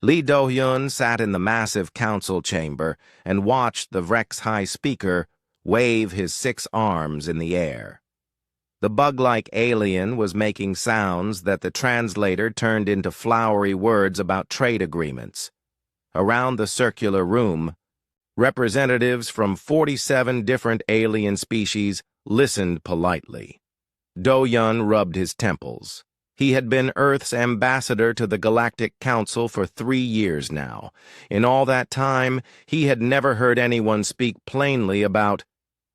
Lee Do-hyun sat in the massive council chamber and watched the Vrex High Speaker wave his 6 arms in the air. The bug-like alien was making sounds that the translator turned into flowery words about trade agreements. Around the circular room, representatives from 47 different alien species listened politely. Do-hyun rubbed his temples. He had been Earth's ambassador to the Galactic Council for 3 years now. In all that time, he had never heard anyone speak plainly about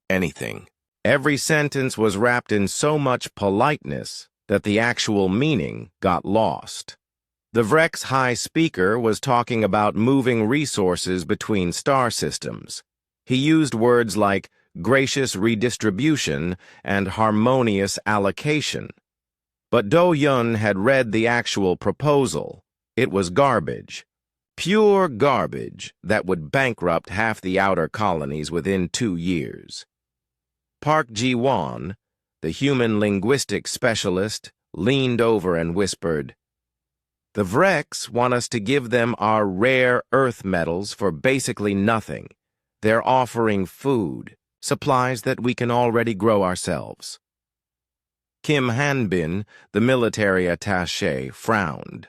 anything. Every sentence was wrapped in so much politeness that the actual meaning got lost. The Vrex High Speaker was talking about moving resources between star systems. He used words like gracious redistribution and harmonious allocation. But Do-hyun had read the actual proposal. It was garbage. Pure garbage that would bankrupt half the outer colonies within 2 years. Park Ji-won, the human linguistics specialist, leaned over and whispered, "The Vrex want us to give them our rare earth metals for basically nothing. They're offering food, supplies that we can already grow ourselves." Kim Hanbin, the military attaché, frowned.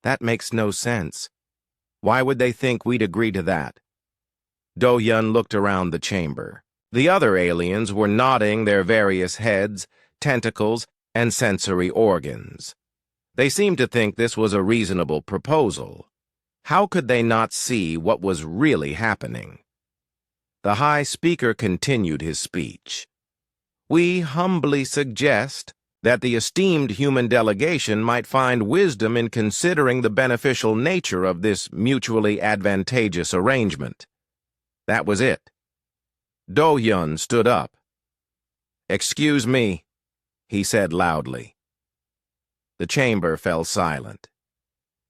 "That makes no sense. Why would they think we'd agree to that?" Do-hyun looked around the chamber. The other aliens were nodding their various heads, tentacles, and sensory organs. They seemed to think this was a reasonable proposal. How could they not see what was really happening? The High Speaker continued his speech. "We humbly suggest that the esteemed human delegation might find wisdom in considering the beneficial nature of this mutually advantageous arrangement." That was it. Do-hyun stood up. "Excuse me," he said loudly. The chamber fell silent.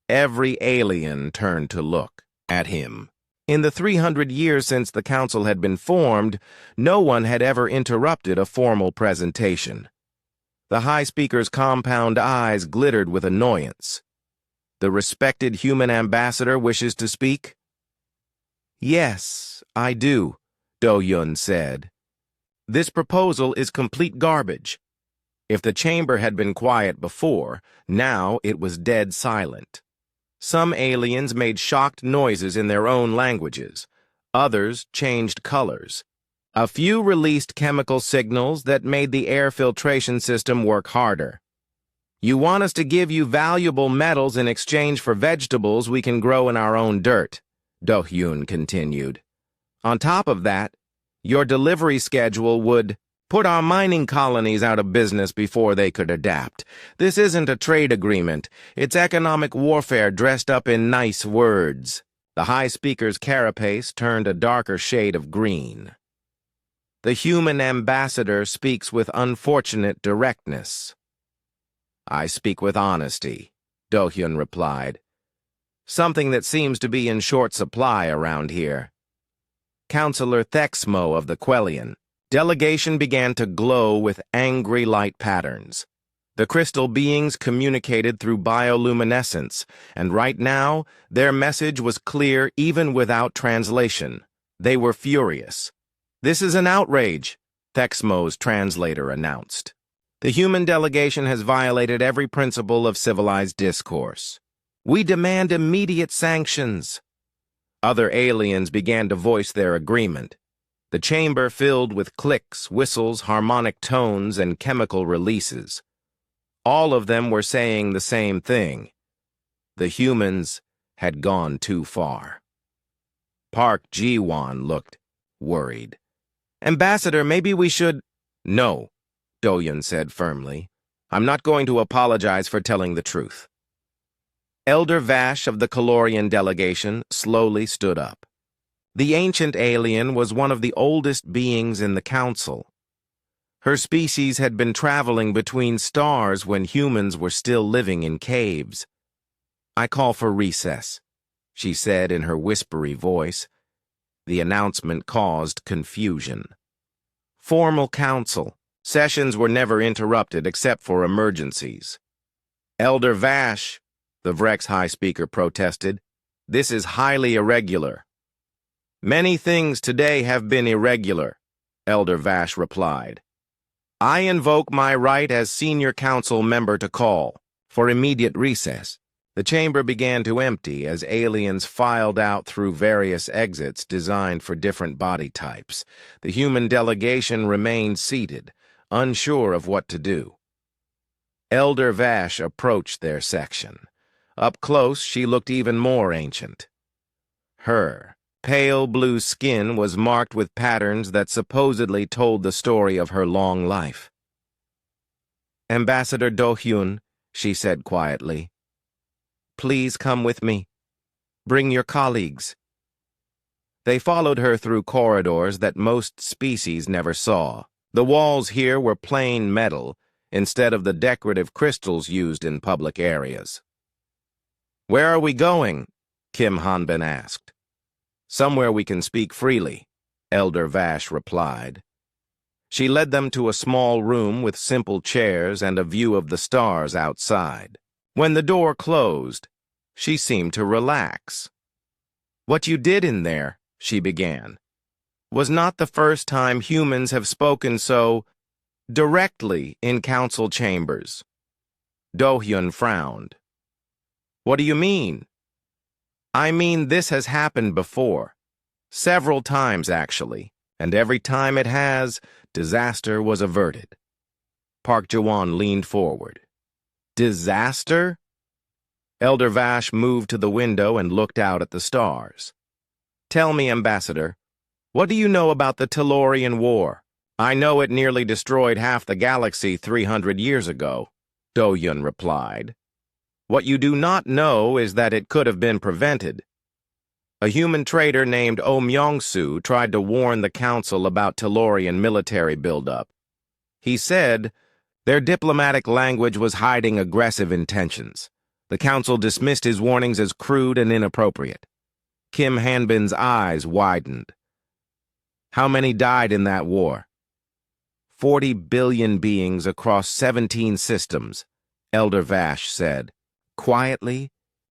Every alien turned to look at him. In the 300 years since the council had been formed, no one had ever interrupted a formal presentation. The High Speaker's compound eyes glittered with annoyance. "The respected human ambassador wishes to speak?" "Yes, I do," Do-hyun said. "This proposal is complete garbage." If the chamber had been quiet before, now it was dead silent. Some aliens made shocked noises in their own languages. Others changed colors. A few released chemical signals that made the air filtration system work harder. "You want us to give you valuable metals in exchange for vegetables we can grow in our own dirt," Do-hyun continued. "On top of that, your delivery schedule would put our mining colonies out of business before they could adapt. This isn't a trade agreement. It's economic warfare dressed up in nice words." The High Speaker's carapace turned a darker shade of green. "The human ambassador speaks with unfortunate directness." "I speak with honesty," Do-hyun replied. "Something that seems to be in short supply around here." Councillor Thexmo of the Quellion. Delegation began to glow with angry light patterns. The crystal beings communicated through bioluminescence, and right now, their message was clear even without translation. They were furious. "This is an outrage," Thexmo's translator announced. "The human delegation has violated every principle of civilized discourse. We demand immediate sanctions." Other aliens began to voice their agreement. The chamber filled with clicks, whistles, harmonic tones, and chemical releases. All of them were saying the same thing. The humans had gone too far. Park Ji-won looked worried. "Ambassador, maybe we should—" "No," Do-hyun said firmly. "I'm not going to apologize for telling the truth." Elder Vash of the Calorian delegation slowly stood up. The ancient alien was one of the oldest beings in the council. Her species had been traveling between stars when humans were still living in caves. "I call for recess," she said in her whispery voice. The announcement caused confusion. Formal council. Sessions were never interrupted except for emergencies. "Elder Vash," the Vrex High Speaker protested. "This is highly irregular." "Many things today have been irregular," Elder Vash replied. "I invoke my right as senior council member to call for immediate recess." The chamber began to empty as aliens filed out through various exits designed for different body types. The human delegation remained seated, unsure of what to do. Elder Vash approached their section. Up close, she looked even more ancient. Her pale blue skin was marked with patterns that supposedly told the story of her long life. "Ambassador Do-hyun," she said quietly, "please come with me. Bring your colleagues." They followed her through corridors that most species never saw. The walls here were plain metal instead of the decorative crystals used in public areas. "Where are we going?" Kim Hanbin asked. "Somewhere we can speak freely," Elder Vash replied. She led them to a small room with simple chairs and a view of the stars outside. When the door closed, she seemed to relax. "What you did in there," she began, "was not the first time humans have spoken so directly in council chambers." Do-hyun frowned. "What do you mean?" "I mean, this has happened before. Several times, actually, and every time it has, disaster was averted." Park Jawan leaned forward. "Disaster?" Elder Vash moved to the window and looked out at the stars. "Tell me, Ambassador, what do you know about the Tellurian War?" "I know it nearly destroyed half the galaxy 300 years ago," Do-hyun replied. "What you do not know is that it could have been prevented. A human trader named Oh Myung-soo tried to warn the Council about Tellurian military buildup. He said their diplomatic language was hiding aggressive intentions. The Council dismissed his warnings as crude and inappropriate." Kim Hanbin's eyes widened. "How many died in that war?" 40 billion beings across 17 systems, Elder Vash said, quietly,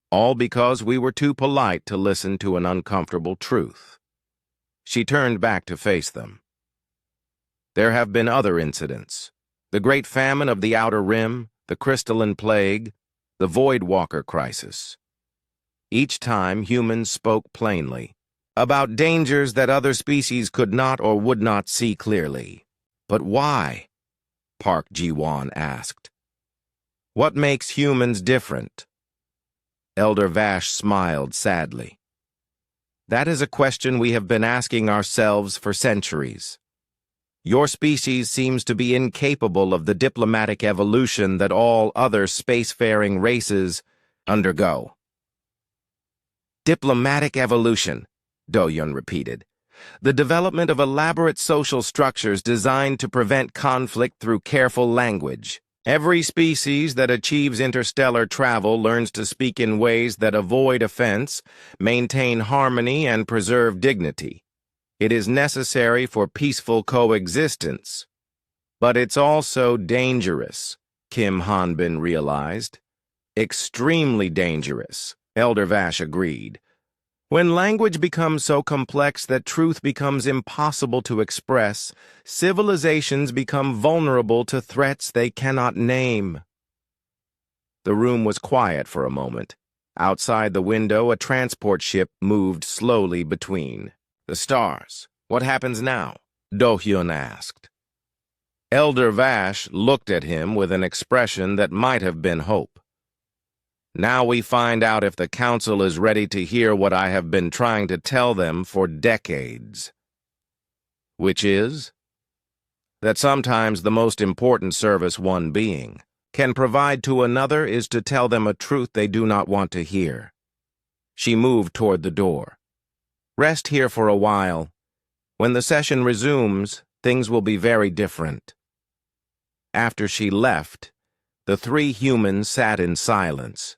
all because we were too polite to listen to an uncomfortable truth. She turned back to face them. "There have been other incidents. The Great Famine of the Outer Rim, the Crystalline Plague, the Void Walker Crisis. Each time humans spoke plainly about dangers that other species could not or would not see clearly. But why?" Park Ji-won asked. "What makes humans different?" Elder Vash smiled sadly. "That is a question we have been asking ourselves for centuries. Your species seems to be incapable of the diplomatic evolution that all other spacefaring races undergo." "Diplomatic evolution," Do-hyun repeated. "The development of elaborate social structures designed to prevent conflict through careful language. Every species that achieves interstellar travel learns to speak in ways that avoid offense, maintain harmony, and preserve dignity. It is necessary for peaceful coexistence. But it's also dangerous," Kim Hanbin realized. "Extremely dangerous," Elder Vash agreed. "When language becomes so complex that truth becomes impossible to express, civilizations become vulnerable to threats they cannot name." The room was quiet for a moment. Outside the window, a transport ship moved slowly between the stars. "What happens now?" Do-hyun asked. Elder Vash looked at him with an expression that might have been hope. "Now we find out if the Council is ready to hear what I have been trying to tell them for decades." "Which is?" "That sometimes the most important service one being can provide to another is to tell them a truth they do not want to hear." She moved toward the door. "Rest here for a while. When the session resumes, things will be very different." After she left, the three humans sat in silence.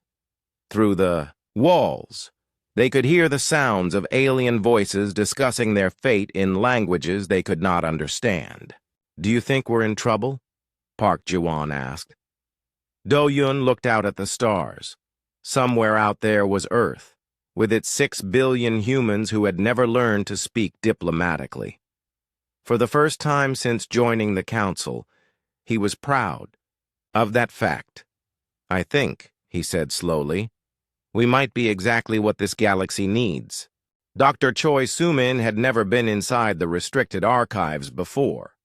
Through the walls, they could hear the sounds of alien voices discussing their fate in languages they could not understand. "Do you think we're in trouble?" Park Ji-won asked. Do-hyun looked out at the stars. Somewhere out there was Earth, with its 6 billion humans who had never learned to speak diplomatically. For the first time since joining the Council, he was proud of that fact. "I think," he said slowly, "we might be exactly what this galaxy needs." Dr. Choi Soo-min had never been inside the restricted archives before.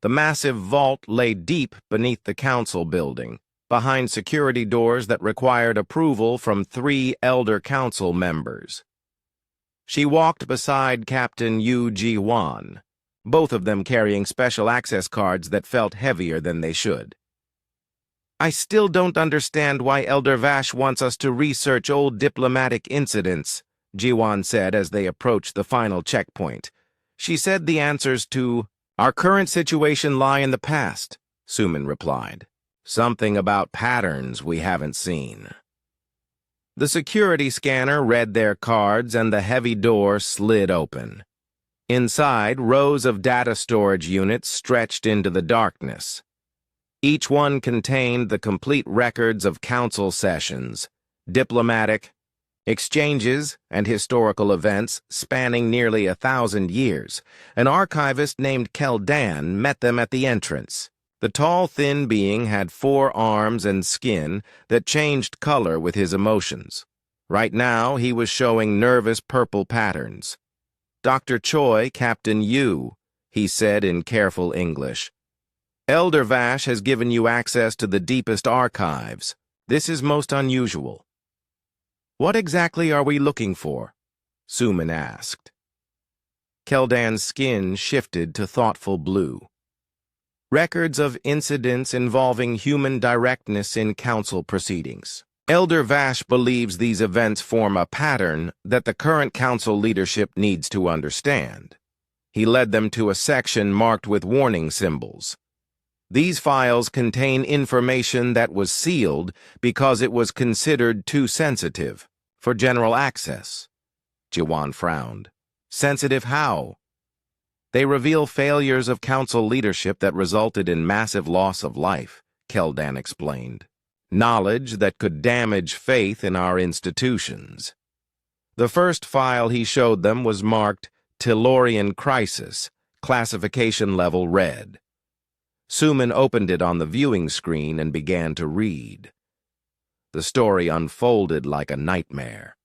The massive vault lay deep beneath the Council building, behind security doors that required approval from 3 elder Council members. She walked beside Captain Yu Ji-wan, both of them carrying special access cards that felt heavier than they should. "I still don't understand why Elder Vash wants us to research old diplomatic incidents," Ji-wan said as they approached the final checkpoint. "She said the answers to our current situation lie in the past," Soo-min replied. "Something about patterns we haven't seen." The security scanner read their cards and the heavy door slid open. Inside, rows of data storage units stretched into the darkness. Each one contained the complete records of council sessions, diplomatic exchanges, and historical events spanning nearly 1,000 years. An archivist named Keldan met them at the entrance. The tall, thin being had 4 arms and skin that changed color with his emotions. Right now, he was showing nervous purple patterns. "Dr. Choi, Captain Yu," he said in careful English. "Elder Vash has given you access to the deepest archives. This is most unusual." "What exactly are we looking for?" Soo-min asked. Keldan's skin shifted to thoughtful blue. "Records of incidents involving human directness in council proceedings. Elder Vash believes these events form a pattern that the current council leadership needs to understand." He led them to a section marked with warning symbols. "These files contain information that was sealed because it was considered too sensitive for general access." Ji-wan frowned. "Sensitive how?" "They reveal failures of council leadership that resulted in massive loss of life," Keldan explained. "Knowledge that could damage faith in our institutions." The first file he showed them was marked Tellurian Crisis, classification level red. Soo-min opened it on the viewing screen and began to read. The story unfolded like a nightmare.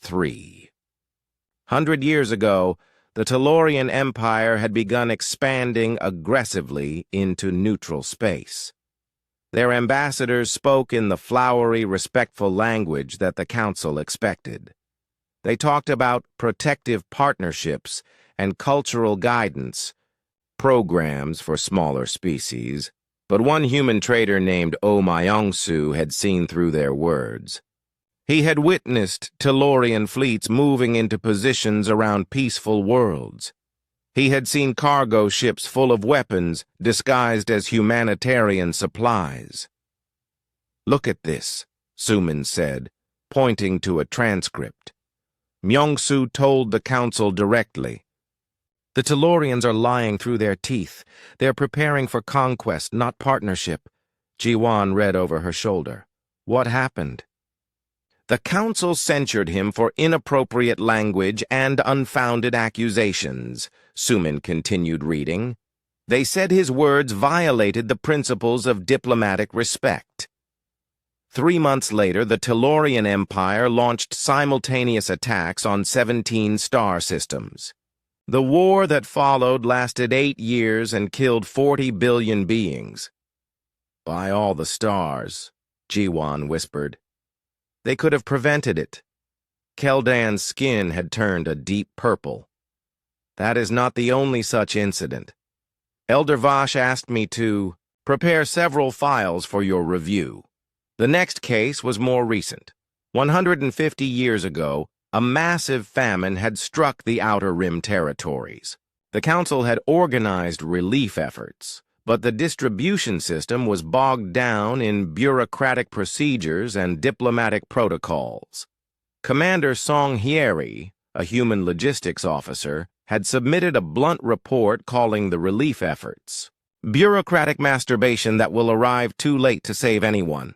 300 years ago, the Tellurian Empire had begun expanding aggressively into neutral space. Their ambassadors spoke in the flowery, respectful language that the Council expected. They talked about protective partnerships and cultural guidance, programs for smaller species, but one human trader named Oh Myong-soo had seen through their words. He had witnessed Tellurian fleets moving into positions around peaceful worlds. He had seen cargo ships full of weapons disguised as humanitarian supplies. "Look at this," Soo-min said, pointing to a transcript. Myong-soo told the Council directly. "The Tellurians are lying through their teeth. They're preparing for conquest, not partnership." Ji-wan read over her shoulder. "What happened?" "The Council censured him for inappropriate language and unfounded accusations," Soo-min continued reading. "They said his words violated the principles of diplomatic respect." 3 months later, the Tellurian Empire launched simultaneous attacks on 17 star systems. The war that followed lasted 8 years and killed 40 billion beings. "By all the stars," Ji-wan whispered. "They could have prevented it." Keldan's skin had turned a deep purple. "That is not the only such incident. Elder Vash asked me to prepare several files for your review. The next case was more recent. 150 years ago, a massive famine had struck the Outer Rim territories. The Council had organized relief efforts, but the distribution system was bogged down in bureaucratic procedures and diplomatic protocols. Commander Song Hyeri, a human logistics officer, had submitted a blunt report calling the relief efforts bureaucratic masturbation that will arrive too late to save anyone.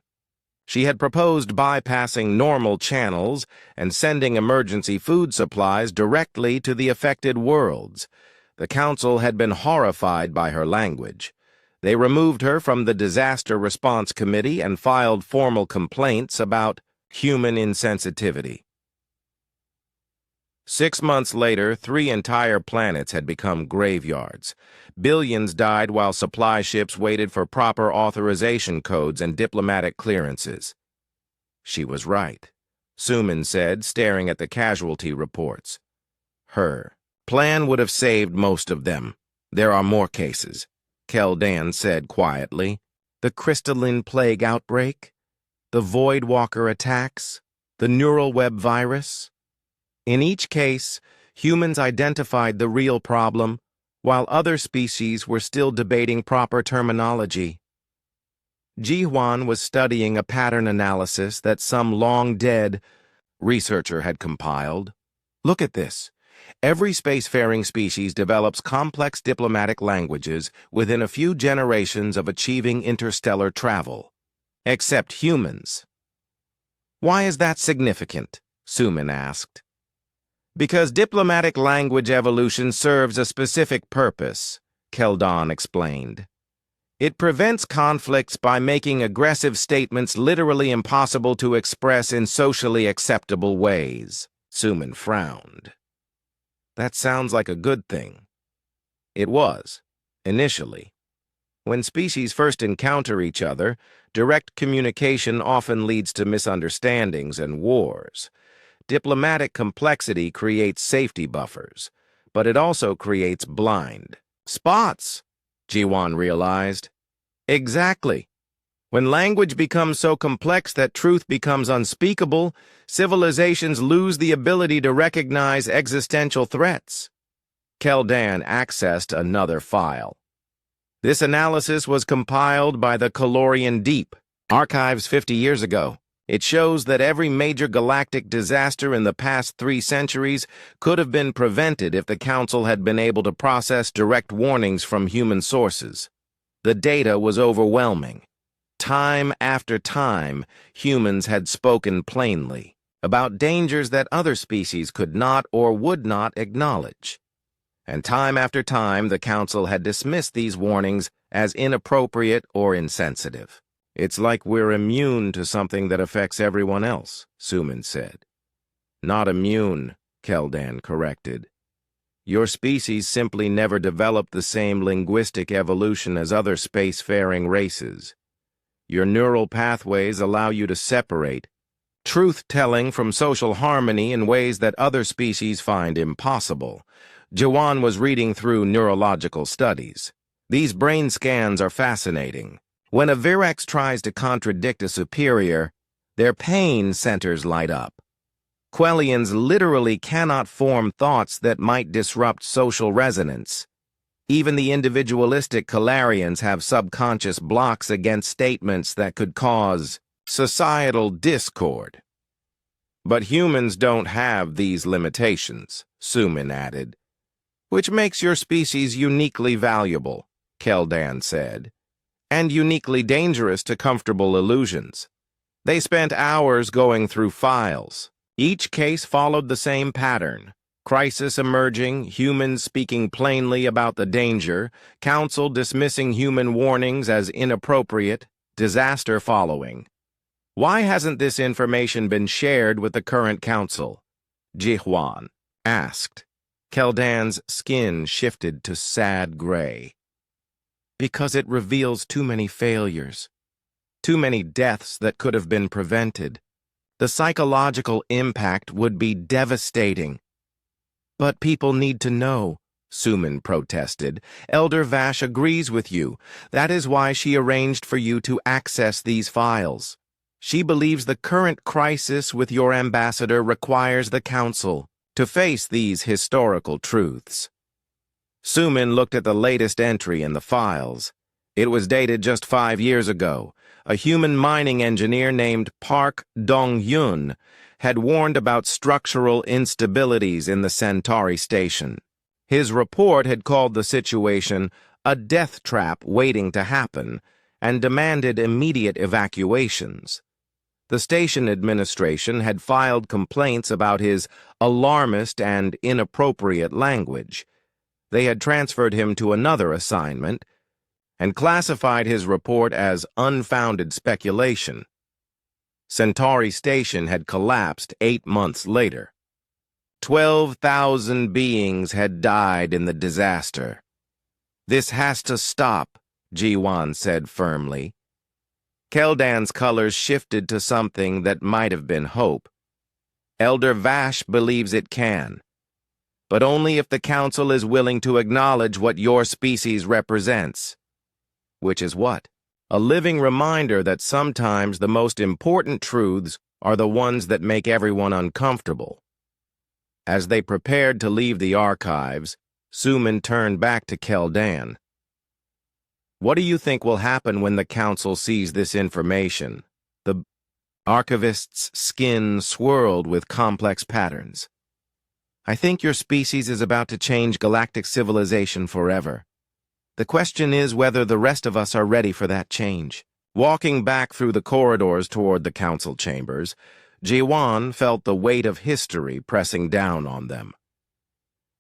She had proposed bypassing normal channels and sending emergency food supplies directly to the affected worlds. The Council had been horrified by her language. They removed her from the Disaster Response Committee and filed formal complaints about human insensitivity. 6 months later, 3 entire planets had become graveyards. Billions died while supply ships waited for proper authorization codes and diplomatic clearances. She was right, Suman said, staring at the casualty reports. Her plan would have saved most of them. There are more cases, Keldan said quietly. The crystalline plague outbreak, the Voidwalker attacks, the neural web virus. In each case, humans identified the real problem, while other species were still debating proper terminology. Jihuan was studying a pattern analysis that some long-dead researcher had compiled. Look at this. Every spacefaring species develops complex diplomatic languages within a few generations of achieving interstellar travel. Except humans. Why is that significant? Suman asked. Because diplomatic language evolution serves a specific purpose, Keldan explained. It prevents conflicts by making aggressive statements literally impossible to express in socially acceptable ways. Suman frowned. That sounds like a good thing. It was, initially. When species first encounter each other, direct communication often leads to misunderstandings and wars. Diplomatic complexity creates safety buffers, but it also creates blind spots, Jiwan realized. Exactly. When language becomes so complex that truth becomes unspeakable, civilizations lose the ability to recognize existential threats. Keldan accessed another file. This analysis was compiled by the Calorian Deep, archives 50 years ago. It shows that every major galactic disaster in the past 3 centuries could have been prevented if the Council had been able to process direct warnings from human sources. The data was overwhelming. Time after time, humans had spoken plainly about dangers that other species could not or would not acknowledge. And time after time, the Council had dismissed these warnings as inappropriate or insensitive. It's like we're immune to something that affects everyone else, Suman said. Not immune, Keldan corrected. Your species simply never developed the same linguistic evolution as other spacefaring races. Your neural pathways allow you to separate truth-telling from social harmony in ways that other species find impossible. Jiwan was reading through neurological studies. These brain scans are fascinating. When a Virax tries to contradict a superior, their pain centers light up. Quellians literally cannot form thoughts that might disrupt social resonance. Even the individualistic Calarians have subconscious blocks against statements that could cause societal discord. But humans don't have these limitations, Suman added. Which makes your species uniquely valuable, Keldan said. And uniquely dangerous to comfortable illusions. They spent hours going through files. Each case followed the same pattern. Crisis emerging, humans speaking plainly about the danger, Council dismissing human warnings as inappropriate, disaster following. Why hasn't this information been shared with the current Council? Jihuan asked. Keldan's skin shifted to sad gray. Because it reveals too many failures, too many deaths that could have been prevented. The psychological impact would be devastating. But people need to know, Suman protested. Elder Vash agrees with you. That is why she arranged for you to access these files. She believes the current crisis with your ambassador requires the Council to face these historical truths. Suman looked at the latest entry in the files. It was dated just 5 years ago. A human mining engineer named Park Dong-yun had warned about structural instabilities in the Centauri station. His report had called the situation a death trap waiting to happen and demanded immediate evacuations. The station administration had filed complaints about his alarmist and inappropriate language. They had transferred him to another assignment and classified his report as unfounded speculation. Centauri Station had collapsed 8 months later. 12,000 beings had died in the disaster. "This has to stop," Jiwan said firmly. Keldan's colors shifted to something that might have been hope. "Elder Vash believes it can, but only if the Council is willing to acknowledge what your species represents." Which is what? A living reminder that sometimes the most important truths are the ones that make everyone uncomfortable. As they prepared to leave the archives, Suman turned back to Keldan. "What do you think will happen when the Council sees this information?" The archivist's skin swirled with complex patterns. "I think your species is about to change galactic civilization forever. The question is whether the rest of us are ready for that change." Walking back through the corridors toward the council chambers, Jiwan felt the weight of history pressing down on them.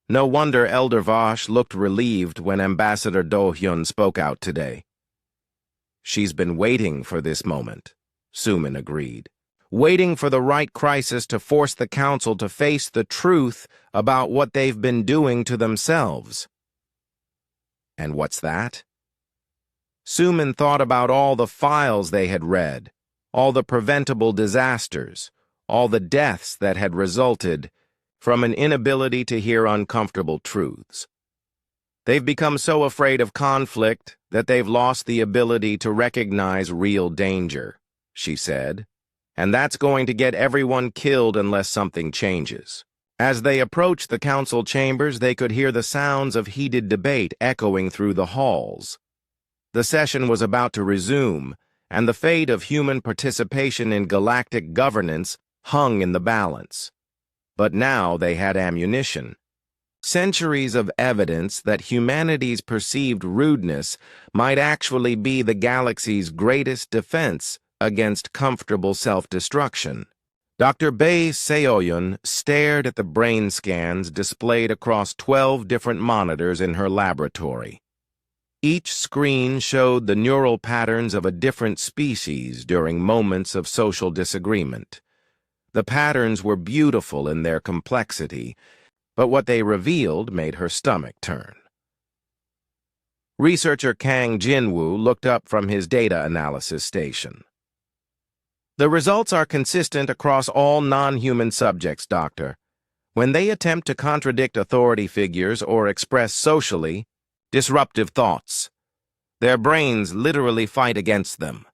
No wonder Elder Vash looked relieved when Ambassador Do-hyun spoke out today. "She's been waiting for this moment," Suman agreed. "Waiting for the right crisis to force the council to face the truth about what they've been doing to themselves." And what's that? Suman thought about all the files they had read, all the preventable disasters, all the deaths that had resulted from an inability to hear uncomfortable truths. They've become so afraid of conflict that they've lost the ability to recognize real danger, she said, and that's going to get everyone killed unless something changes. As they approached the council chambers, they could hear the sounds of heated debate echoing through the halls. The session was about to resume, and the fate of human participation in galactic governance hung in the balance. But now they had ammunition. Centuries of evidence that humanity's perceived rudeness might actually be the galaxy's greatest defense against comfortable self-destruction. Dr. Bae Seoyun stared at the brain scans displayed across 12 different monitors in her laboratory. Each screen showed the neural patterns of a different species during moments of social disagreement. The patterns were beautiful in their complexity, but what they revealed made her stomach turn. Researcher Kang Jinwoo looked up from his data analysis station. "The results are consistent across all non-human subjects, Doctor. When they attempt to contradict authority figures or express socially disruptive thoughts, their brains literally fight against them."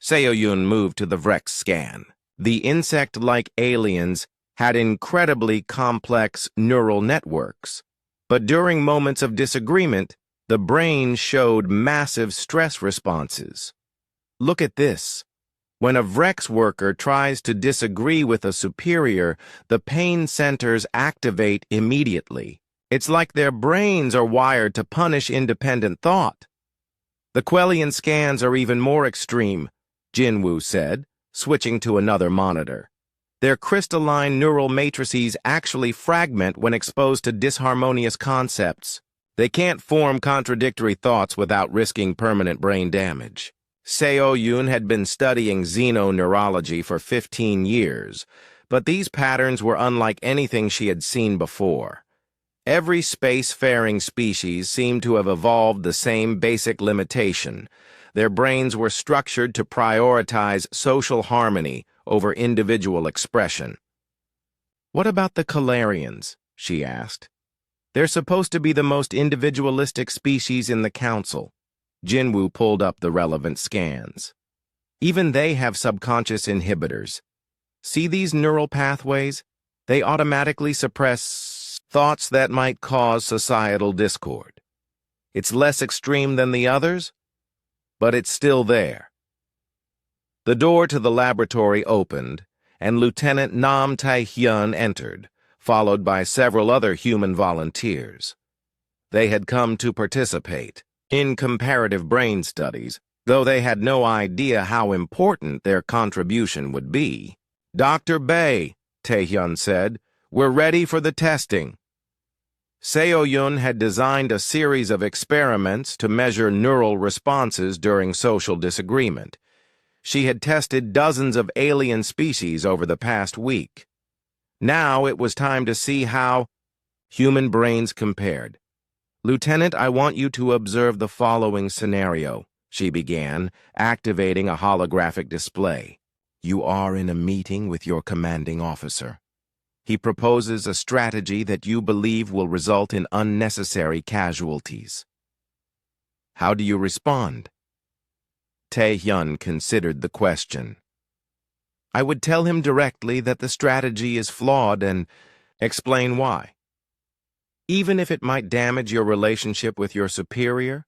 Seoyun moved to the Vrex scan. The insect-like aliens had incredibly complex neural networks, but during moments of disagreement, the brain showed massive stress responses. "Look at this. When a Vrex worker tries to disagree with a superior, the pain centers activate immediately. It's like their brains are wired to punish independent thought." "The Quellian scans are even more extreme," Jinwoo said, switching to another monitor. "Their crystalline neural matrices actually fragment when exposed to disharmonious concepts. They can't form contradictory thoughts without risking permanent brain damage." Seo-Yoon had been studying xenoneurology for 15 years, but these patterns were unlike anything she had seen before. Every space-faring species seemed to have evolved the same basic limitation. Their brains were structured to prioritize social harmony over individual expression. "What about the Calarians?" she asked. "They're supposed to be the most individualistic species in the Council." Jinwoo pulled up the relevant scans. "Even they have subconscious inhibitors. See these neural pathways? They automatically suppress thoughts that might cause societal discord. It's less extreme than the others, but it's still there." The door to the laboratory opened, and Lieutenant Nam Tae-hyun entered, followed by several other human volunteers. They had come to participate in comparative brain studies though they had no idea how important their contribution would be. "Dr. Bay," Taehyun said, "we're ready for the testing." Seo-yun had designed a series of experiments to measure neural responses during social disagreement. She had tested dozens of alien species over the past week. Now it was time to see how human brains compared. "Lieutenant, I want you to observe the following scenario," she began, activating a holographic display. "You are in a meeting with your commanding officer. He proposes a strategy that you believe will result in unnecessary casualties. How do you respond?" Taehyun considered the question. "I would tell him directly that the strategy is flawed and explain why. Even if it might damage your relationship with your superior?"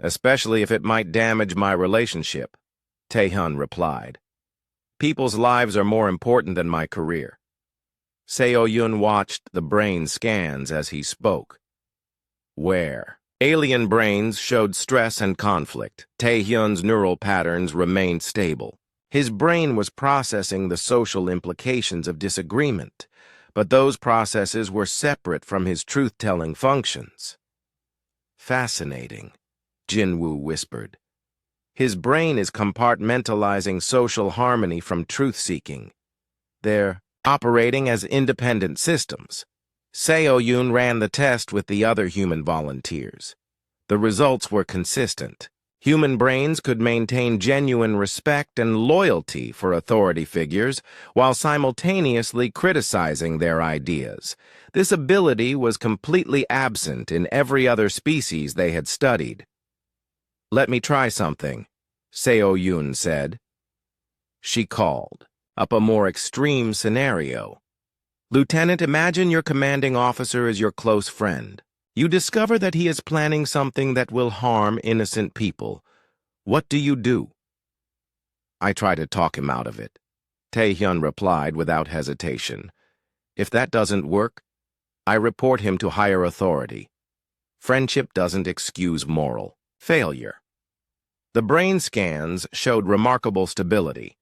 "Especially if it might damage my relationship," Taehyun replied. "People's lives are more important than my career." Seo-yun watched the brain scans as he spoke. Where alien brains showed stress and conflict, Taehyun's neural patterns remained stable. His brain was processing the social implications of disagreement, but those processes were separate from his truth-telling functions. "Fascinating," Jinwoo whispered. "His brain is compartmentalizing social harmony from truth-seeking. They're operating as independent systems." Seo-yun ran the test with the other human volunteers. The results were consistent. Human brains could maintain genuine respect and loyalty for authority figures while simultaneously criticizing their ideas. This ability was completely absent in every other species they had studied. "Let me try something," Seo-yun said. She called up a more extreme scenario. "Lieutenant, imagine your commanding officer is your close friend. You discover that he is planning something that will harm innocent people. What do you do?" "I try to talk him out of it," Taehyun replied without hesitation. "If that doesn't work, I report him to higher authority. Friendship doesn't excuse moral failure." The brain scans showed remarkable stability.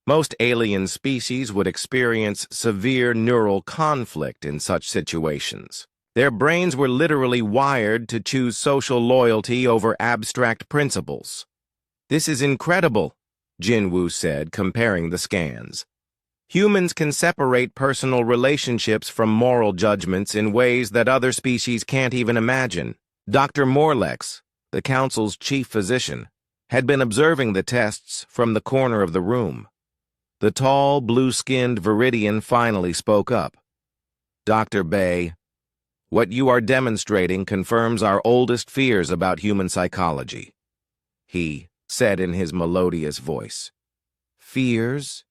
Most alien species would experience severe neural conflict in such situations. Their brains were literally wired to choose social loyalty over abstract principles. "This is incredible," Jinwoo said, comparing the scans. "Humans can separate personal relationships from moral judgments in ways that other species can't even imagine." Dr. Morlex, the council's chief physician, had been observing the tests from the corner of the room. The tall, blue-skinned Viridian finally spoke up. "Dr. Bay, what you are demonstrating confirms our oldest fears about human psychology," he said in his melodious voice. "Fears?"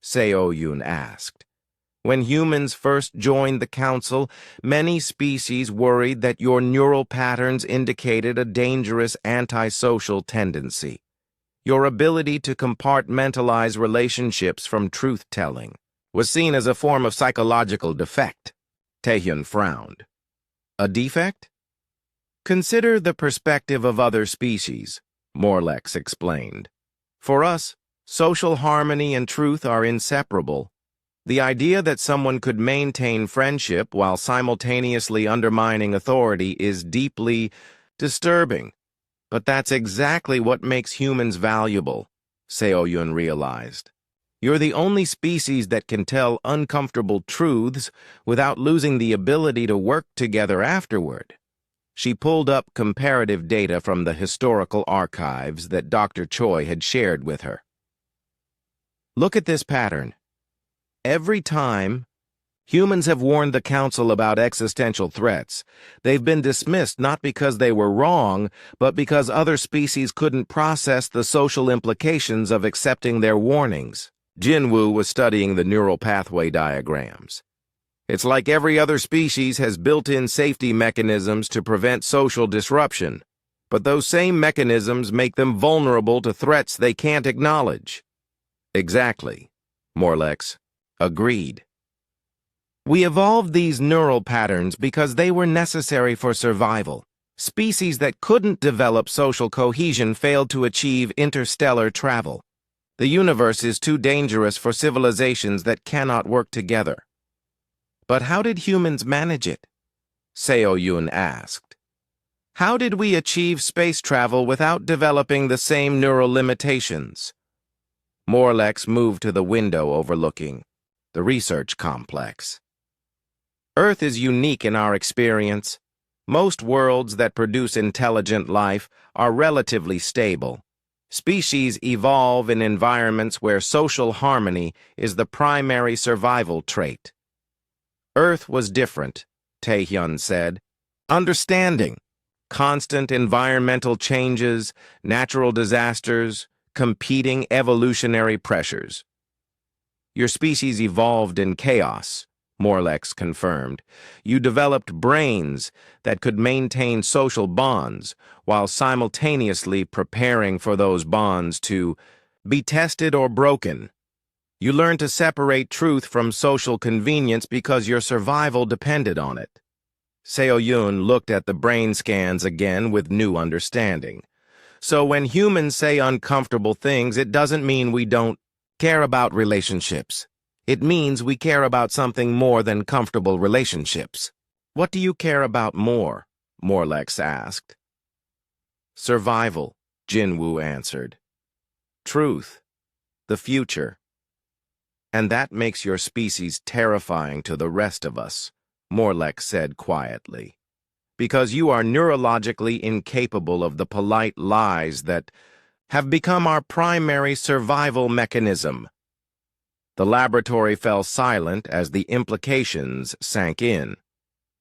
Seo-yun asked. "When humans first joined the council, many species worried that your neural patterns indicated a dangerous antisocial tendency. Your ability to compartmentalize relationships from truth-telling was seen as a form of psychological defect." Taehyun frowned. "A defect?" "Consider the perspective of other species," Morlex explained. "For us, social harmony and truth are inseparable. The idea that someone could maintain friendship while simultaneously undermining authority is deeply disturbing. But that's exactly what makes humans valuable," Seo-yun realized. "You're the only species that can tell uncomfortable truths without losing the ability to work together afterward." She pulled up comparative data from the historical archives that Dr. Choi had shared with her. "Look at this pattern. Every time humans have warned the Council about existential threats, they've been dismissed not because they were wrong, but because other species couldn't process the social implications of accepting their warnings." Jinwoo was studying the neural pathway diagrams. "It's like every other species has built-in safety mechanisms to prevent social disruption, but those same mechanisms make them vulnerable to threats they can't acknowledge." "Exactly," Morlex agreed. "We evolved these neural patterns because they were necessary for survival," Species that couldn't develop social cohesion failed to achieve interstellar travel. The universe is too dangerous for civilizations that cannot work together. But how did humans manage it? Seo-Yun asked. How did we achieve space travel without developing the same neural limitations? Morlex moved to the window overlooking the research complex. Earth is unique in our experience. Most worlds that produce intelligent life are relatively stable. Species evolve in environments where social harmony is the primary survival trait. Earth was different, Tae-hyun said. Understanding, constant environmental changes, natural disasters, competing evolutionary pressures. Your species evolved in chaos, Morlex confirmed. You developed brains that could maintain social bonds while simultaneously preparing for those bonds to be tested or broken. You learned to separate truth from social convenience because your survival depended on it. Seo-Yun looked at the brain scans again with new understanding. So when humans say uncomfortable things, it doesn't mean we don't care about relationships. It means we care about something more than comfortable relationships. What do you care about more? Morlex asked. Survival, Jinwoo answered. Truth, the future. And that makes your species terrifying to the rest of us, Morlex said quietly. Because you are neurologically incapable of the polite lies that have become our primary survival mechanism. The laboratory fell silent as the implications sank in.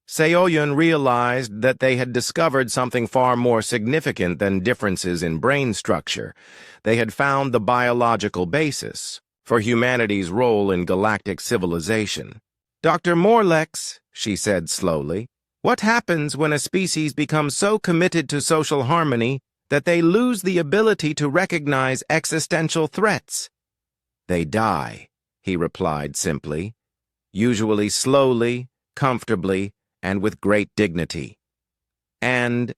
Seo-Yun realized that they had discovered something far more significant than differences in brain structure. They had found the biological basis for humanity's role in galactic civilization. Dr. Morlex, she said slowly, what happens when a species becomes so committed to social harmony that they lose the ability to recognize existential threats? They die, he replied simply, usually slowly, comfortably, and with great dignity. And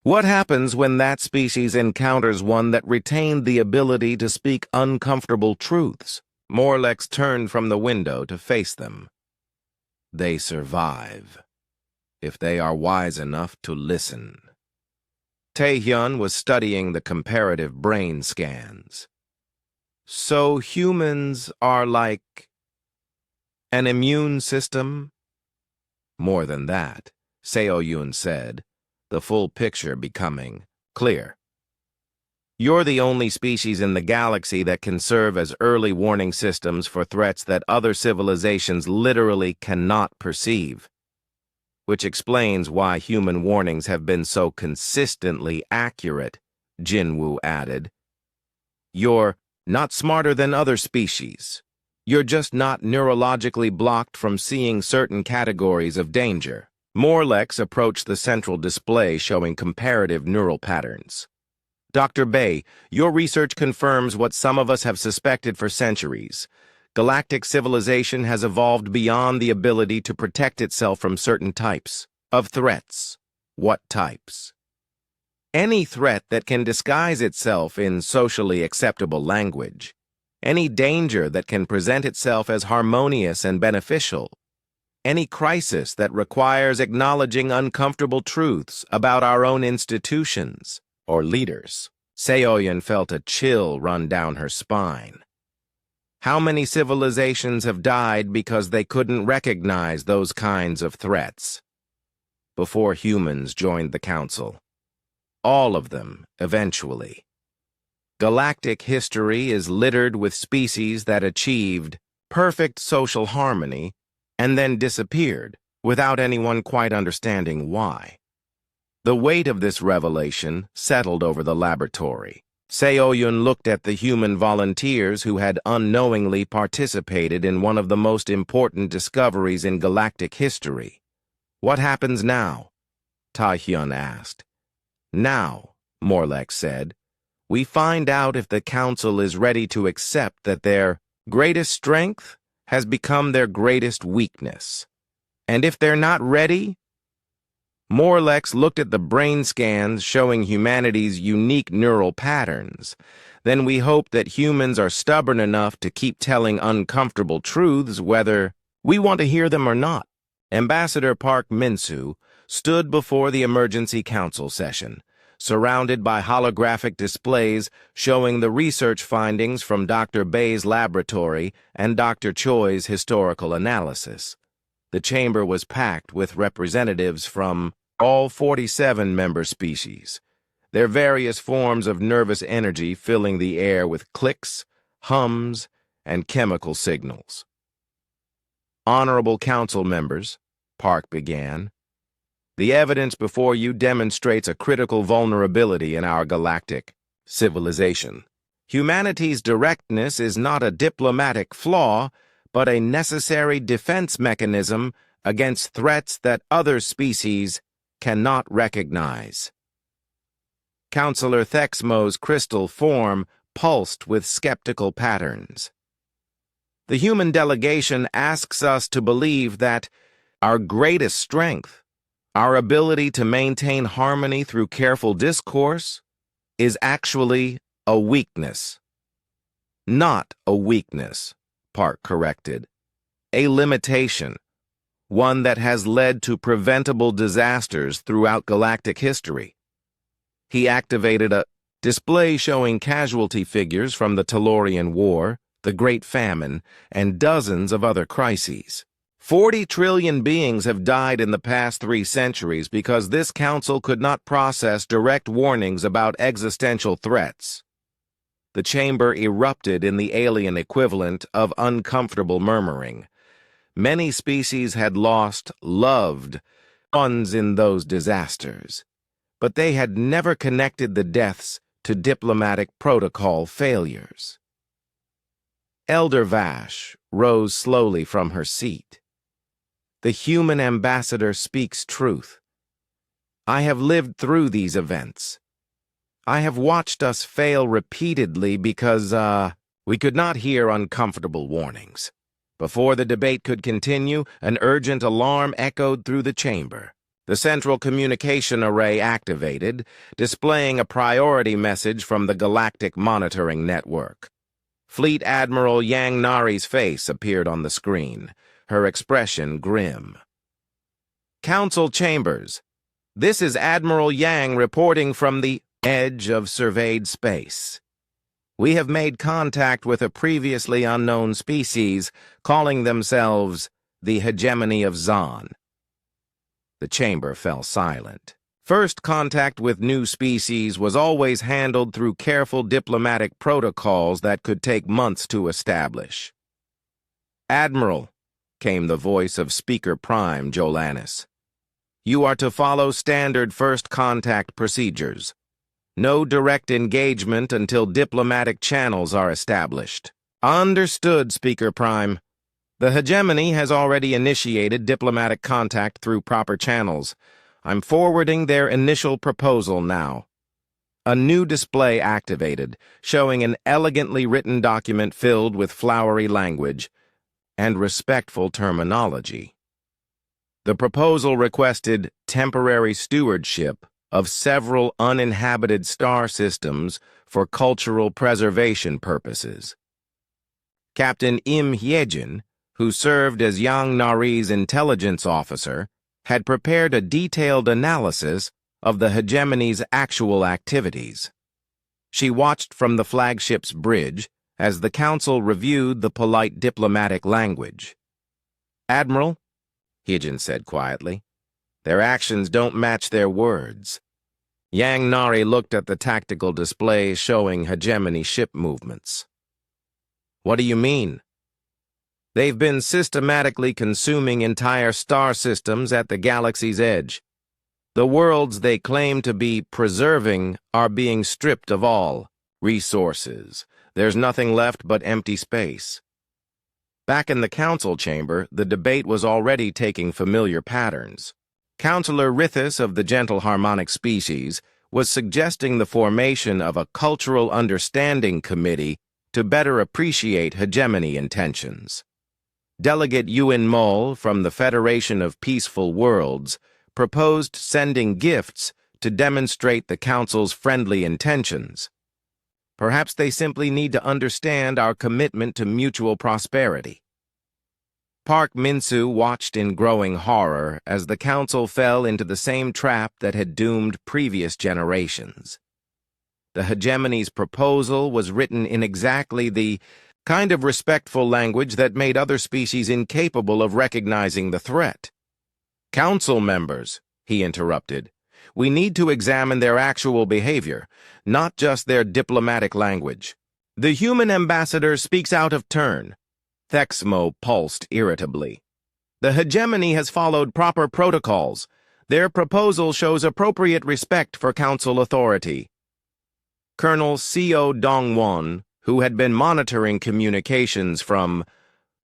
what happens when that species encounters one that retained the ability to speak uncomfortable truths? Morlex turned from the window to face them. They survive, if they are wise enough to listen. Tae-hyun was studying the comparative brain scans. So humans are like an immune system? More than that, Seo-Yun said, the full picture becoming clear. You're the only species in the galaxy that can serve as early warning systems for threats that other civilizations literally cannot perceive. Which explains why human warnings have been so consistently accurate, Jinwoo added. You're not smarter than other species. You're just not neurologically blocked from seeing certain categories of danger. Morlex approached the central display showing comparative neural patterns. Dr. Bay, your research confirms what some of us have suspected for centuries. Galactic civilization has evolved beyond the ability to protect itself from certain types of threats. What types? Any threat that can disguise itself in socially acceptable language. Any danger that can present itself as harmonious and beneficial. Any crisis that requires acknowledging uncomfortable truths about our own institutions or leaders. Seo-Yun felt a chill run down her spine. How many civilizations have died because they couldn't recognize those kinds of threats? Before humans joined the Council. All of them, eventually. Galactic history is littered with species that achieved perfect social harmony and then disappeared without anyone quite understanding why. The weight of this revelation settled over the laboratory. Seo-Yun looked at the human volunteers who had unknowingly participated in one of the most important discoveries in galactic history. What happens now? Tae-hyun asked. Now, Morlex said, we find out if the Council is ready to accept that their greatest strength has become their greatest weakness. And if they're not ready, Morlex looked at the brain scans showing humanity's unique neural patterns. Then we hope that humans are stubborn enough to keep telling uncomfortable truths whether we want to hear them or not. Ambassador Park Minsu stood before the emergency council session, surrounded by holographic displays showing the research findings from Dr. Bay's laboratory and Dr. Choi's historical analysis. The chamber was packed with representatives from all 47 member species, their various forms of nervous energy filling the air with clicks, hums, and chemical signals. Honorable council members, Park began, the evidence before you demonstrates a critical vulnerability in our galactic civilization. Humanity's directness is not a diplomatic flaw, but a necessary defense mechanism against threats that other species cannot recognize. Counselor Thexmo's crystal form pulsed with skeptical patterns. The human delegation asks us to believe that our greatest strength, our ability to maintain harmony through careful discourse, is actually a weakness. Not a weakness, Park corrected. A limitation, one that has led to preventable disasters throughout galactic history. He activated a display showing casualty figures from the Tellurian War, the Great Famine, and dozens of other crises. 40 trillion beings have died in the past 3 centuries because this council could not process direct warnings about existential threats. The chamber erupted in the alien equivalent of uncomfortable murmuring. Many species had lost loved ones in those disasters, but they had never connected the deaths to diplomatic protocol failures. Elder Vash rose slowly from her seat. The human ambassador speaks truth. I have lived through these events. I have watched us fail repeatedly because, we could not hear uncomfortable warnings. Before the debate could continue, an urgent alarm echoed through the chamber. The central communication array activated, displaying a priority message from the Galactic Monitoring Network. Fleet Admiral Yang Nari's face appeared on the screen, her expression grim. Council Chambers, this is Admiral Yang reporting from the edge of surveyed space. We have made contact with a previously unknown species calling themselves the Hegemony of Zon. The chamber fell silent. First contact with new species was always handled through careful diplomatic protocols that could take months to establish. Admiral, came the voice of Speaker Prime Jolanis. You are to follow standard first contact procedures. No direct engagement until diplomatic channels are established. Understood, Speaker Prime. The Hegemony has already initiated diplomatic contact through proper channels. I'm forwarding their initial proposal now. A new display activated, showing an elegantly written document filled with flowery language and respectful terminology. The proposal requested temporary stewardship of several uninhabited star systems for cultural preservation purposes. Captain Im Hyejin, who served as Yang Nari's intelligence officer, had prepared a detailed analysis of the Hegemony's actual activities. She watched from the flagship's bridge as the council reviewed the polite diplomatic language. Admiral, Hyejin said quietly, their actions don't match their words. Yang Nari looked at the tactical display showing Hegemony ship movements. What do you mean? They've been systematically consuming entire star systems at the galaxy's edge. The worlds they claim to be preserving are being stripped of all resources. There's nothing left but empty space. Back in the council chamber, the debate was already taking familiar patterns. Counselor Rithis of the Gentle Harmonic Species was suggesting the formation of a Cultural Understanding Committee to better appreciate hegemony intentions. Delegate Ewan Moll from the Federation of Peaceful Worlds proposed sending gifts to demonstrate the Council's friendly intentions. Perhaps they simply need to understand our commitment to mutual prosperity. Park Min-soo watched in growing horror as the Council fell into the same trap that had doomed previous generations. The Hegemony's proposal was written in exactly the kind of respectful language that made other species incapable of recognizing the threat. "Council members," he interrupted, "we need to examine their actual behavior, not just their diplomatic language. The human ambassador speaks out of turn." Thexmo pulsed irritably. "The Hegemony has followed proper protocols. Their proposal shows appropriate respect for Council authority." Colonel Seo Dong-won, who had been monitoring communications from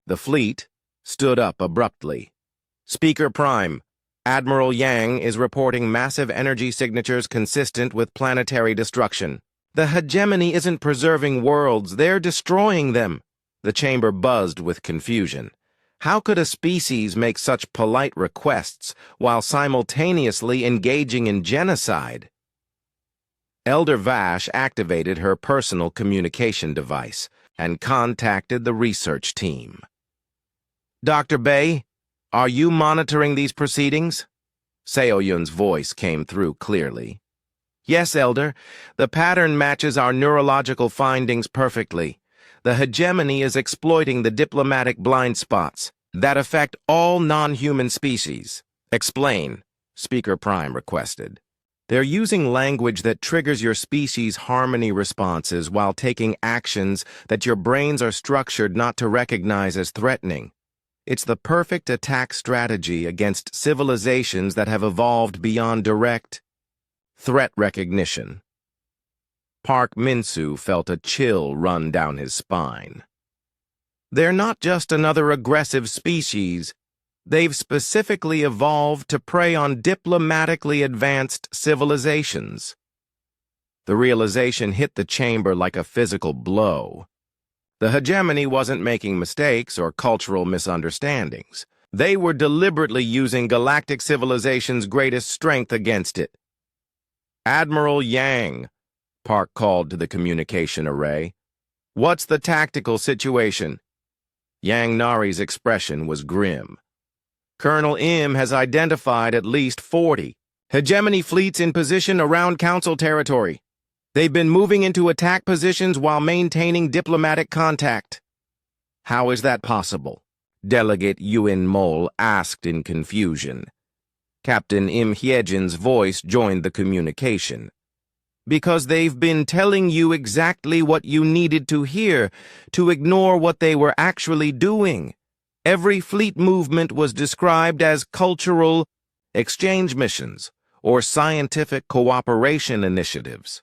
the fleet, stood up abruptly. "Speaker Prime, Admiral Yang is reporting massive energy signatures consistent with planetary destruction. The Hegemony isn't preserving worlds, they're destroying them." The chamber buzzed with confusion. How could a species make such polite requests while simultaneously engaging in genocide? Elder Vash activated her personal communication device and contacted the research team. "Dr. Bay, are you monitoring these proceedings?" Seo-yun's voice came through clearly. "Yes, Elder. The pattern matches our neurological findings perfectly. The Hegemony is exploiting the diplomatic blind spots that affect all non-human species." "Explain," Speaker Prime requested. "They're using language that triggers your species' harmony responses while taking actions that your brains are structured not to recognize as threatening. It's the perfect attack strategy against civilizations that have evolved beyond direct threat recognition." Park Min-soo felt a chill run down his spine. They're not just another aggressive species. They've specifically evolved to prey on diplomatically advanced civilizations. The realization hit the chamber like a physical blow. The Hegemony wasn't making mistakes or cultural misunderstandings. They were deliberately using galactic civilization's greatest strength against it. "Admiral Yang," Park called to the communication array. "What's the tactical situation?" Yang Nari's expression was grim. "Colonel Im has identified at least 40 Hegemony fleets in position around Council territory. They've been moving into attack positions while maintaining diplomatic contact." "How is that possible?" Delegate Yuen Mol asked in confusion. Captain Im Hyejin's voice joined the communication. "Because they've been telling you exactly what you needed to hear, to ignore what they were actually doing. Every fleet movement was described as cultural exchange missions or scientific cooperation initiatives."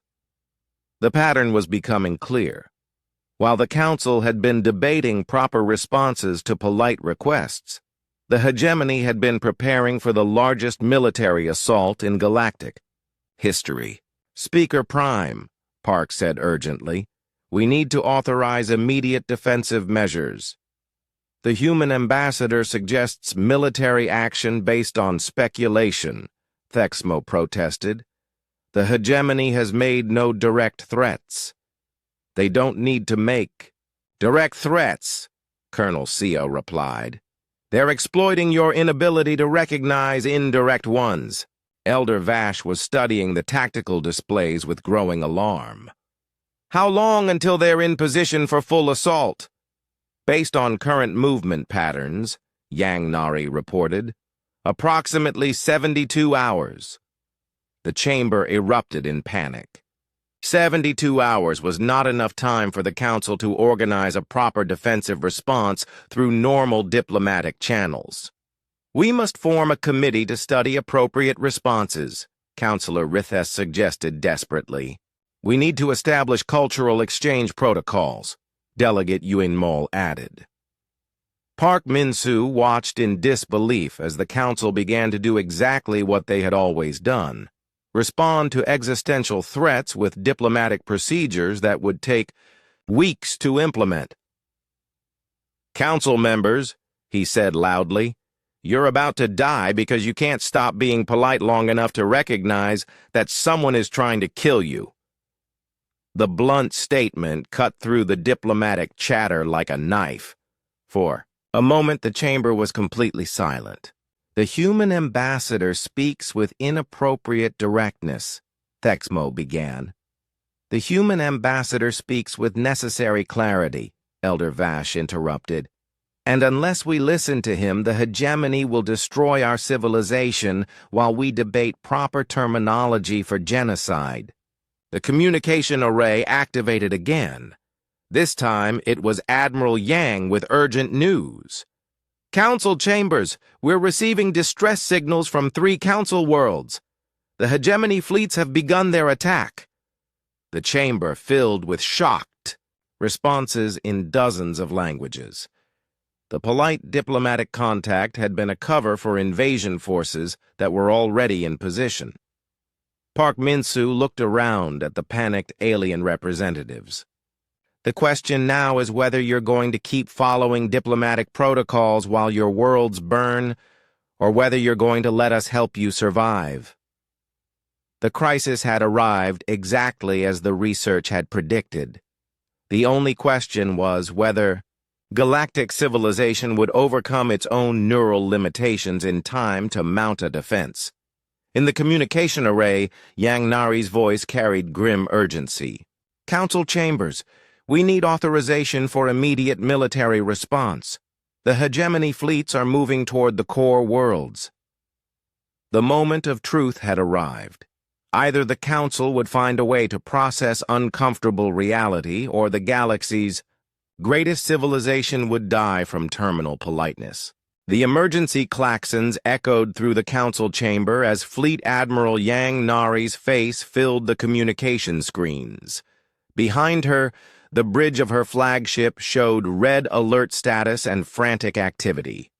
The pattern was becoming clear. While the Council had been debating proper responses to polite requests, the Hegemony had been preparing for the largest military assault in galactic history. "Speaker Prime," Park said urgently, "we need to authorize immediate defensive measures." "The human ambassador suggests military action based on speculation," Thexmo protested. "The Hegemony has made no direct threats." "They don't need to make direct threats," Colonel Seo replied. "They're exploiting your inability to recognize indirect ones." Elder Vash was studying the tactical displays with growing alarm. "How long until they're in position for full assault?" "Based on current movement patterns," Yang Nari reported, "approximately 72 hours. The chamber erupted in panic. 72 hours was not enough time for the Council to organize a proper defensive response through normal diplomatic channels. "We must form a committee to study appropriate responses," Councillor Rithes suggested desperately. "We need to establish cultural exchange protocols," Delegate Yuen Mol added. Park Min-soo watched in disbelief as the Council began to do exactly what they had always done: respond to existential threats with diplomatic procedures that would take weeks to implement. "Council members," he said loudly, You're about to die because you can't stop being polite long enough to recognize that someone is trying to kill you. The blunt statement cut through the diplomatic chatter like a knife. For a moment, the chamber was completely silent. The human ambassador speaks with inappropriate directness, Thexmo began. The human ambassador speaks with necessary clarity, Elder Vash interrupted. And unless we listen to him, the hegemony will destroy our civilization while we debate proper terminology for genocide. The communication array activated again. This time, it was Admiral Yang with urgent news. Council chambers, we're receiving distress signals from 3 council worlds. The hegemony fleets have begun their attack. The chamber filled with shocked responses in dozens of languages. The polite diplomatic contact had been a cover for invasion forces that were already in position. Park Min-soo looked around at the panicked alien representatives. The question now is whether you're going to keep following diplomatic protocols while your worlds burn, or whether you're going to let us help you survive. The crisis had arrived exactly as the research had predicted. The only question was whether galactic civilization would overcome its own neural limitations in time to mount a defense. In the communication array, Yang Nari's voice carried grim urgency. Council chambers, we need authorization for immediate military response. The hegemony fleets are moving toward the core worlds. The moment of truth had arrived. Either the Council would find a way to process uncomfortable reality, or the galaxy's greatest civilization would die from terminal politeness. The emergency klaxons echoed through the council chamber as Fleet Admiral Yang Nari's face filled the communication screens. Behind her, the bridge of her flagship showed red alert status and frantic activity.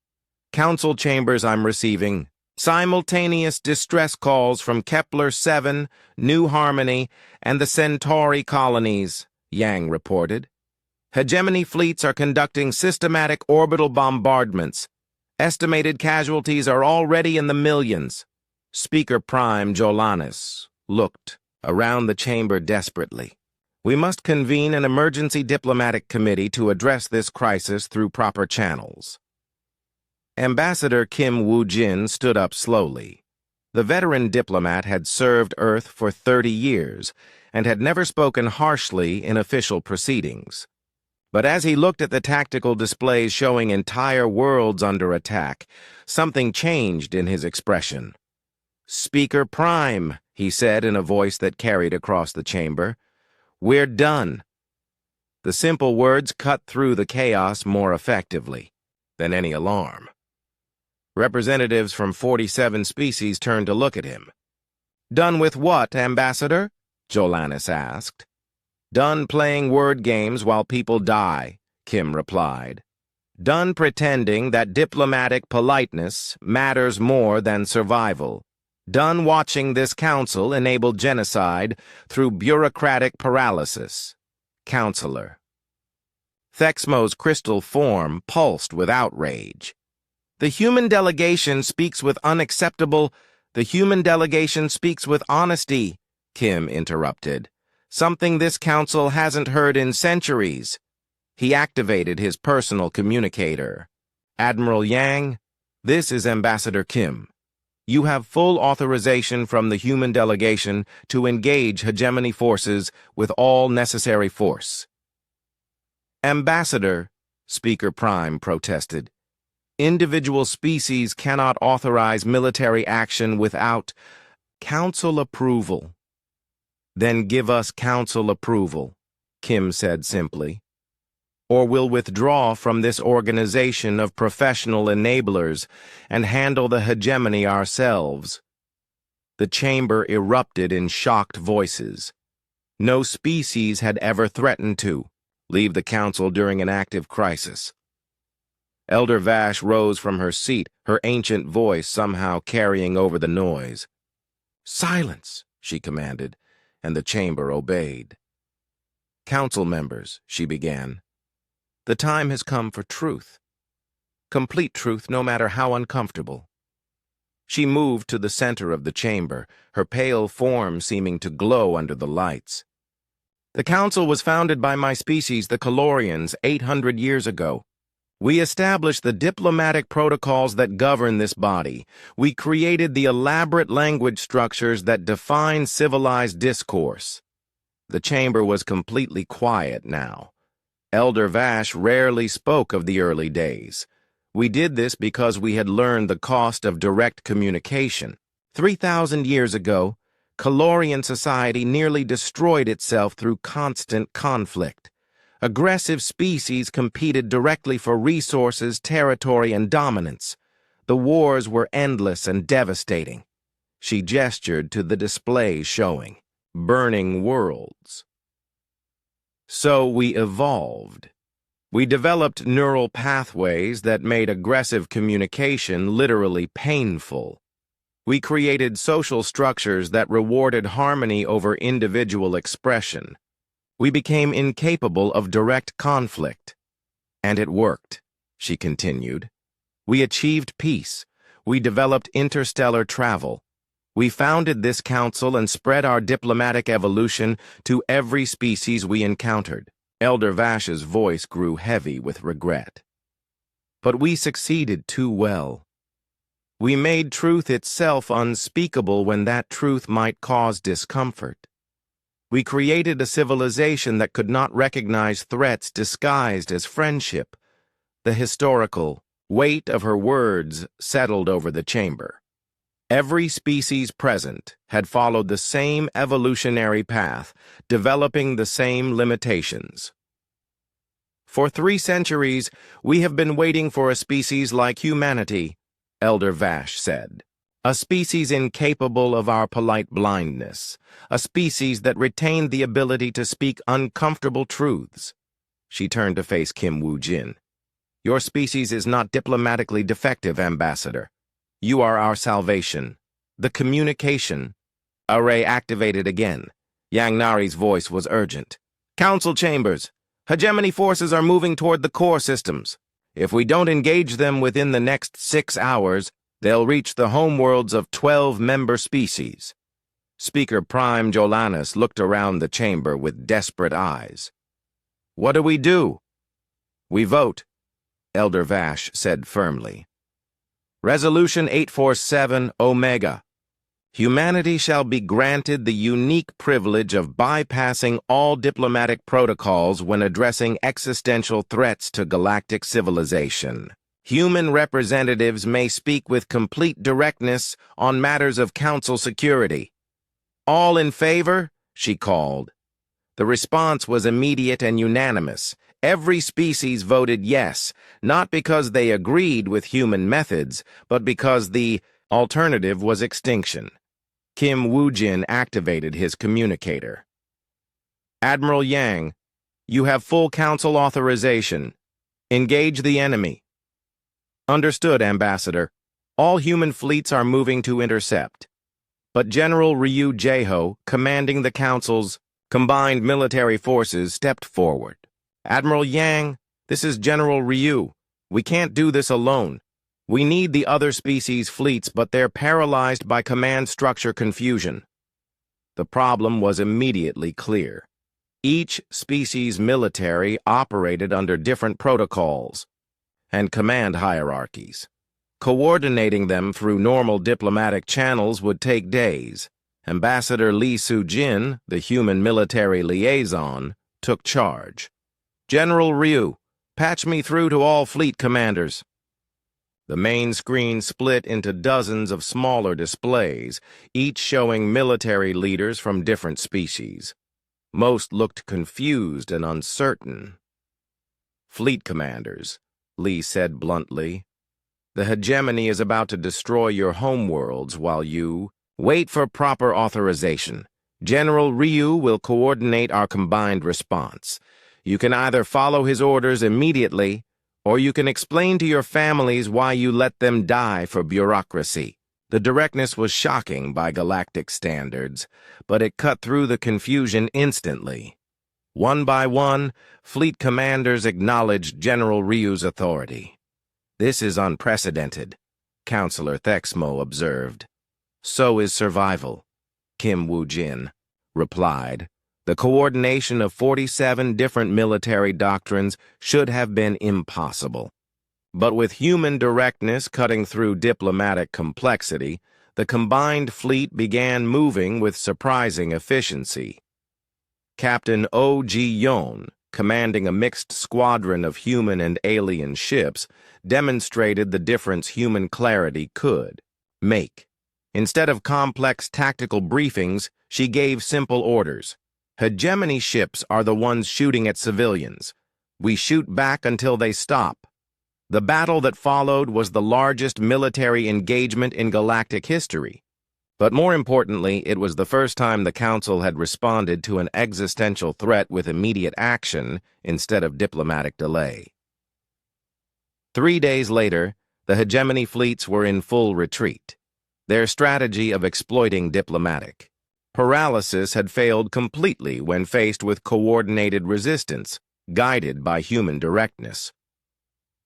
Council chambers, I'm receiving simultaneous distress calls from Kepler-7, New Harmony, and the Centauri colonies, Yang reported. Hegemony fleets are conducting systematic orbital bombardments. Estimated casualties are already in the millions. Speaker Prime Jolanis looked around the chamber desperately. We must convene an emergency diplomatic committee to address this crisis through proper channels. Ambassador Kim Woo-jin stood up slowly. The veteran diplomat had served Earth for 30 years and had never spoken harshly in official proceedings. But as he looked at the tactical displays showing entire worlds under attack, something changed in his expression. Speaker Prime, he said in a voice that carried across the chamber, we're done. The simple words cut through the chaos more effectively than any alarm. Representatives from 47 species turned to look at him. Done with what, Ambassador? Jolanis asked. Done playing word games while people die, Kim replied. Done pretending that diplomatic politeness matters more than survival. Done watching this council enable genocide through bureaucratic paralysis. Counselor. Thexmo's crystal form pulsed with outrage. The human delegation speaks with The human delegation speaks with honesty, Kim interrupted. Something this council hasn't heard in centuries. He activated his personal communicator. Admiral Yang, this is Ambassador Kim. You have full authorization from the human delegation to engage hegemony forces with all necessary force. Ambassador, Speaker Prime protested. Individual species cannot authorize military action without council approval. Then give us council approval, Kim said simply. Or we'll withdraw from this organization of professional enablers and handle the hegemony ourselves. The chamber erupted in shocked voices. No species had ever threatened to leave the council during an active crisis. Elder Vash rose from her seat, her ancient voice somehow carrying over the noise. Silence, she commanded, and the chamber obeyed. Council members, she began. The time has come for truth. Complete truth, no matter how uncomfortable. She moved to the center of the chamber, her pale form seeming to glow under the lights. The council was founded by my species, the Calorians, 800 years ago. We established the diplomatic protocols that govern this body. We created the elaborate language structures that define civilized discourse. The chamber was completely quiet now. Elder Vash rarely spoke of the early days. We did this because we had learned the cost of direct communication. 3,000 years ago, Calorian society nearly destroyed itself through constant conflict. Aggressive species competed directly for resources, territory, and dominance. The wars were endless and devastating. She gestured to the display showing burning worlds. So we evolved. We developed neural pathways that made aggressive communication literally painful. We created social structures that rewarded harmony over individual expression. We became incapable of direct conflict. And it worked, she continued. We achieved peace. We developed interstellar travel. We founded this council and spread our diplomatic evolution to every species we encountered. Elder Vash's voice grew heavy with regret. But we succeeded too well. We made truth itself unspeakable when that truth might cause discomfort. We created a civilization that could not recognize threats disguised as friendship. The historical weight of her words settled over the chamber. Every species present had followed the same evolutionary path, developing the same limitations. For 3 centuries, we have been waiting for a species like humanity, Elder Vash said. A species incapable of our polite blindness. A species that retained the ability to speak uncomfortable truths. She turned to face Kim Woo-jin. Your species is not diplomatically defective, Ambassador. You are our salvation. The communication array activated again. Yang Nari's voice was urgent. Council chambers. Hegemony forces are moving toward the core systems. If we don't engage them within the next 6 hours, they'll reach the homeworlds of 12 member species. Speaker Prime Jolanis looked around the chamber with desperate eyes. What do? We vote, Elder Vash said firmly. Resolution 847 Omega. Humanity shall be granted the unique privilege of bypassing all diplomatic protocols when addressing existential threats to galactic civilization. Human representatives may speak with complete directness on matters of council security. All in favor? She called. The response was immediate and unanimous. Every species voted yes, not because they agreed with human methods, but because the alternative was extinction. Kim Woo-jin activated his communicator. Admiral Yang, you have full council authorization. Engage the enemy. Understood, Ambassador. All human fleets are moving to intercept. But General Ryu Jaeho, commanding the Council's combined military forces, stepped forward. Admiral Yang, this is General Ryu. We can't do this alone. We need the other species' fleets, but they're paralyzed by command structure confusion. The problem was immediately clear. Each species' military operated under different protocols and command hierarchies. Coordinating them through normal diplomatic channels would take days. Ambassador Lee Soo-jin, the human military liaison, took charge. General Ryu, patch me through to all fleet commanders. The main screen split into dozens of smaller displays, each showing military leaders from different species. Most looked confused and uncertain. Fleet commanders, Lee said bluntly. The hegemony is about to destroy your homeworlds while you wait for proper authorization. General Ryu will coordinate our combined response. You can either follow his orders immediately, or you can explain to your families why you let them die for bureaucracy. The directness was shocking by galactic standards, but it cut through the confusion instantly. One by one, fleet commanders acknowledged General Ryu's authority. "This is unprecedented," Counselor Thexmo observed. "So is survival," Kim Woo-jin replied. "The coordination of 47 different military doctrines should have been impossible. But with human directness cutting through diplomatic complexity, the combined fleet began moving with surprising efficiency. Captain Oh Ji-yeon, commanding a mixed squadron of human and alien ships, demonstrated the difference human clarity could make. Instead of complex tactical briefings, she gave simple orders. "Hegemony ships are the ones shooting at civilians. We shoot back until they stop." The battle that followed was the largest military engagement in galactic history. But more importantly, it was the first time the Council had responded to an existential threat with immediate action instead of diplomatic delay. 3 days later, the Hegemony fleets were in full retreat. Their strategy of exploiting diplomatic paralysis had failed completely when faced with coordinated resistance, guided by human directness.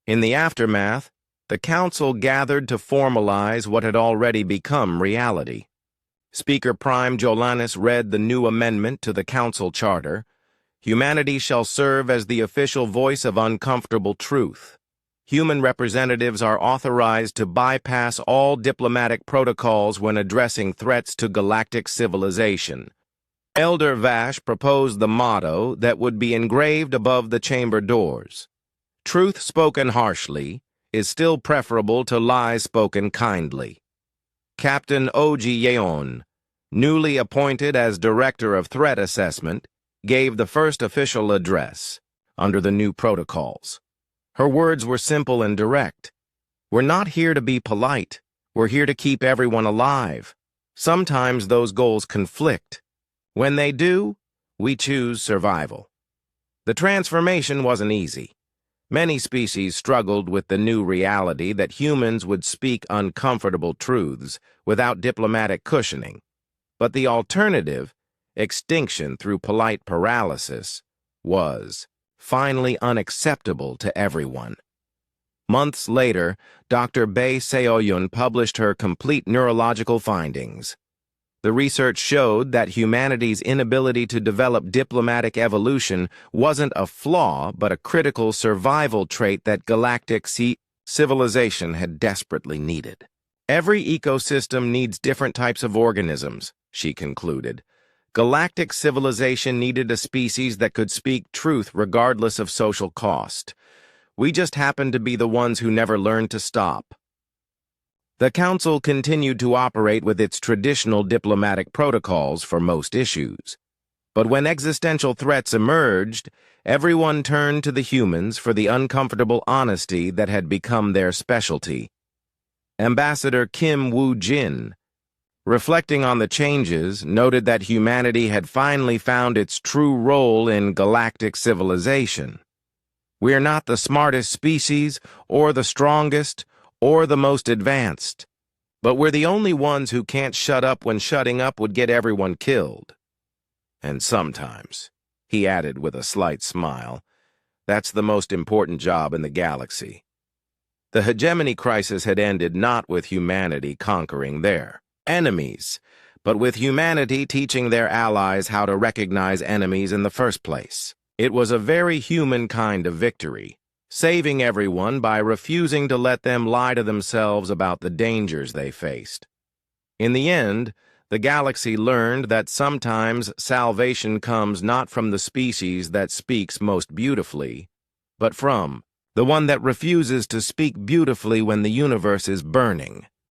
In the aftermath, the Council gathered to formalize what had already become reality. Speaker Prime Jolanis read the new amendment to the Council Charter. "Humanity shall serve as the official voice of uncomfortable truth. Human representatives are authorized to bypass all diplomatic protocols when addressing threats to galactic civilization." Elder Vash proposed the motto that would be engraved above the chamber doors. "Truth spoken harshly is still preferable to lies spoken kindly." Captain Oh Ji-yeon, newly appointed as Director of Threat Assessment, gave the first official address under the new protocols. Her words were simple and direct. "We're not here to be polite. We're here to keep everyone alive. Sometimes those goals conflict. When they do, we choose survival." The transformation wasn't easy. Many species struggled with the new reality that humans would speak uncomfortable truths without diplomatic cushioning. But the alternative, extinction through polite paralysis, was finally unacceptable to everyone. Months later, Dr. Bae Seo-yun published her complete neurological findings. The research showed that humanity's inability to develop diplomatic evolution wasn't a flaw, but a critical survival trait that galactic civilization had desperately needed. "Every ecosystem needs different types of organisms," she concluded. "Galactic civilization needed a species that could speak truth regardless of social cost. We just happened to be the ones who never learned to stop." The Council continued to operate with its traditional diplomatic protocols for most issues. But when existential threats emerged, everyone turned to the humans for the uncomfortable honesty that had become their specialty. Ambassador Kim Woo-jin, reflecting on the changes, noted that humanity had finally found its true role in galactic civilization. "We're not the smartest species, or the strongest, or the most advanced. But we're the only ones who can't shut up when shutting up would get everyone killed. And sometimes," he added with a slight smile, "that's the most important job in the galaxy." The hegemony crisis had ended not with humanity conquering their enemies, but with humanity teaching their allies how to recognize enemies in the first place. It was a very human kind of victory, saving everyone by refusing to let them lie to themselves about the dangers they faced. In the end, the galaxy learned that sometimes salvation comes not from the species that speaks most beautifully, but from the one that refuses to speak beautifully when the universe is burning.